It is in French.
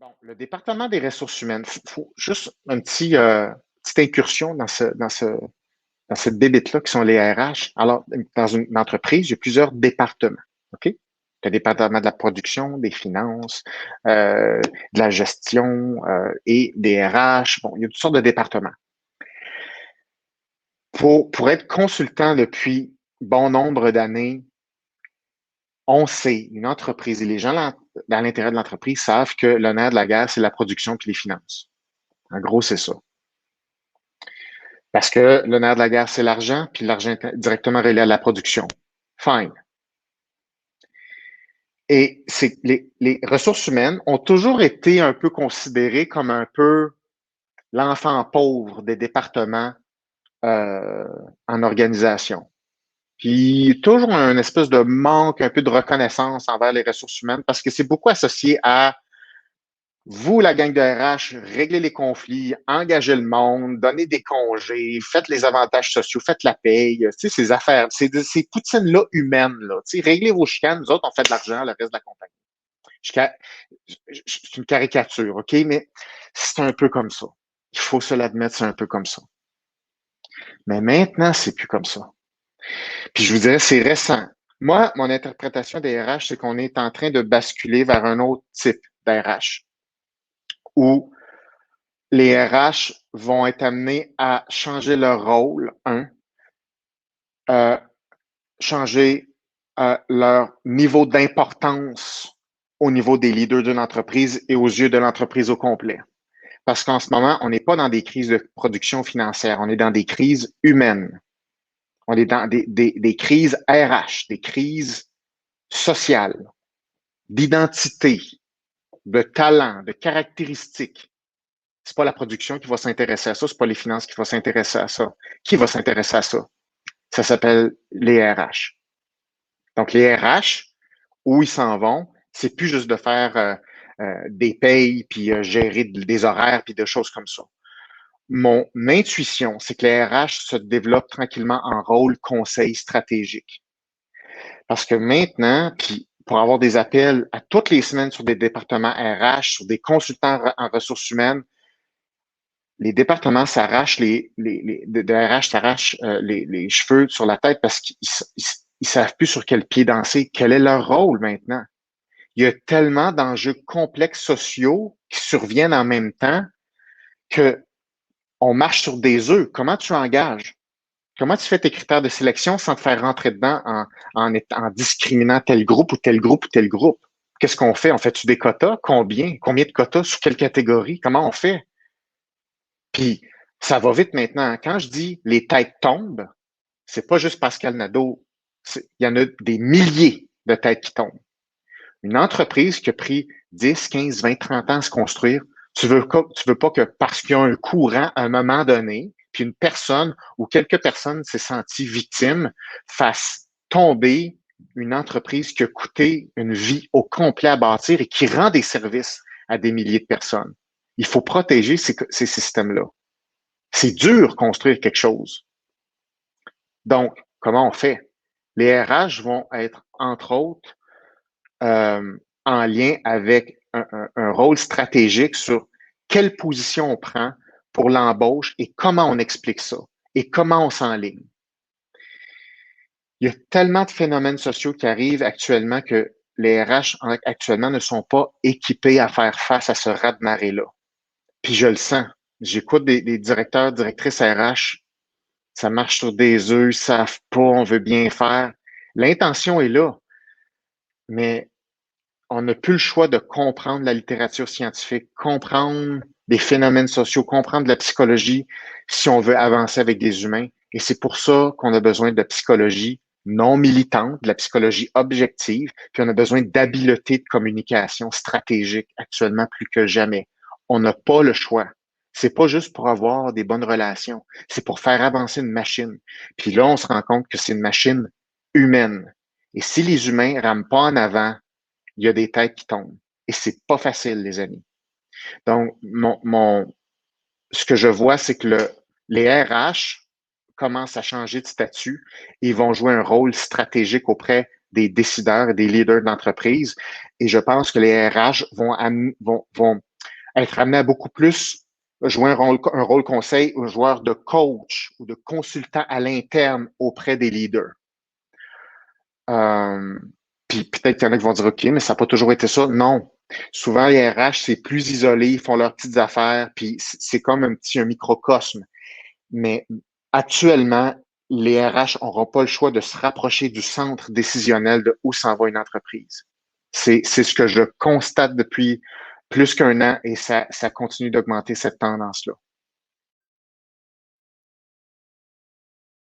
Bon, le département des ressources humaines, faut juste un petite incursion dans cette bébête-là qui sont les RH. Alors, dans une entreprise, il y a plusieurs départements. OK? Tu as le département de la production, des finances, de la gestion et des RH. Bon, il y a toutes sortes de départements. Pour être consultant depuis bon nombre d'années, on sait, une entreprise, et les gens dans l'intérieur de l'entreprise savent que le nerf de la guerre, c'est la production puis les finances. En gros, c'est ça. Parce que le nerf de la guerre, c'est l'argent, puis l'argent est directement relié à la production. Fine. Et c'est les ressources humaines ont toujours été un peu considérées comme un peu l'enfant pauvre des départements euh, en organisation. Puis toujours un espèce de manque, un peu de reconnaissance envers les ressources humaines parce que c'est beaucoup associé à vous, la gang de RH, réglez les conflits, engagez le monde, donnez des congés, faites les avantages sociaux, faites la paye, tu sais, ces affaires, ces poutines-là humaines, là, tu sais, réglez vos chicanes, nous autres, on fait de l'argent, le reste de la compagnie. C'est une caricature, OK? Mais c'est un peu comme ça. Il faut se l'admettre, c'est un peu comme ça. Mais maintenant, c'est plus comme ça. Puis je vous dirais, c'est récent. Moi, mon interprétation des RH, c'est qu'on est en train de basculer vers un autre type d'RH où les RH vont être amenés à changer leur rôle, euh, changer leur niveau d'importance au niveau des leaders d'une entreprise et aux yeux de l'entreprise au complet. Parce qu'en ce moment, on n'est pas dans des crises de production financière, on est dans des crises humaines. On est dans des crises RH, des crises sociales, d'identité, de talent, de caractéristiques. C'est pas la production qui va s'intéresser à ça, c'est pas les finances qui vont s'intéresser à ça. Qui va s'intéresser à ça? Ça s'appelle les RH. Donc, les RH, où ils s'en vont, c'est plus juste de faire des payes, puis gérer des horaires, puis des choses comme ça. Mon intuition, c'est que les RH se développent tranquillement en rôle conseil stratégique. Parce que maintenant, puis pour avoir des appels à toutes les semaines sur des départements RH, sur des consultants en ressources humaines, les départements s'arrachent de RH s'arrachent les cheveux sur la tête parce qu'ils ils savent plus sur quel pied danser. Quel est leur rôle maintenant? Il y a tellement d'enjeux complexes sociaux qui surviennent en même temps que on marche sur des œufs. Comment tu engages? Comment tu fais tes critères de sélection sans te faire rentrer dedans en discriminant tel groupe ou tel groupe ou tel groupe? Qu'est-ce qu'on fait? On fait-tu des quotas? Combien? Combien de quotas? Sur quelle catégorie? Comment on fait? Puis, ça va vite maintenant. Quand je dis les têtes tombent, c'est pas juste Pascal Nadeau. Il y en a des milliers de têtes qui tombent. Une entreprise qui a pris 10, 15, 20, 30 ans à se construire, tu veux pas que parce qu'il y a un courant à un moment donné, puis une personne ou quelques personnes s'est sentie victime, fasse tomber une entreprise qui a coûté une vie au complet à bâtir et qui rend des services à des milliers de personnes. Il faut protéger ces systèmes-là. C'est dur construire quelque chose. Donc, comment on fait? Les RH vont être, entre autres, en lien avec un rôle stratégique sur quelle position on prend pour l'embauche et comment on explique ça et comment on s'enligne. Il y a tellement de phénomènes sociaux qui arrivent actuellement que les RH actuellement ne sont pas équipés à faire face à ce raz-de-marée-là. Puis je le sens. J'écoute des directeurs, directrices RH, ça marche sur des œufs, ils savent pas, on veut bien faire. L'intention est là, mais on n'a plus le choix de comprendre la littérature scientifique, comprendre des phénomènes sociaux, comprendre la psychologie si on veut avancer avec des humains. Et c'est pour ça qu'on a besoin de psychologie non militante, de la psychologie objective, puis on a besoin d'habileté de communication stratégique actuellement plus que jamais. On n'a pas le choix. C'est pas juste pour avoir des bonnes relations, c'est pour faire avancer une machine. Puis là, on se rend compte que c'est une machine humaine. Et si les humains rament pas en avant, il y a des têtes qui tombent. Et c'est pas facile, les amis. Donc, ce que je vois, c'est que les RH commencent à changer de statut et vont jouer un rôle stratégique auprès des décideurs et des leaders d'entreprise. Et je pense que les RH vont être amené à beaucoup plus jouer un rôle conseil aux joueurs de coach ou de consultant à l'interne auprès des leaders. Euh, Puis peut-être qu'il y en a qui vont dire, OK, mais ça n'a pas toujours été ça. Non. Souvent, les RH, c'est plus isolé, ils font leurs petites affaires, puis c'est comme un microcosme. Mais actuellement, les RH n'auront pas le choix de se rapprocher du centre décisionnel de où s'en va une entreprise. C'est ce que je constate depuis plus qu'un an et ça continue d'augmenter cette tendance-là.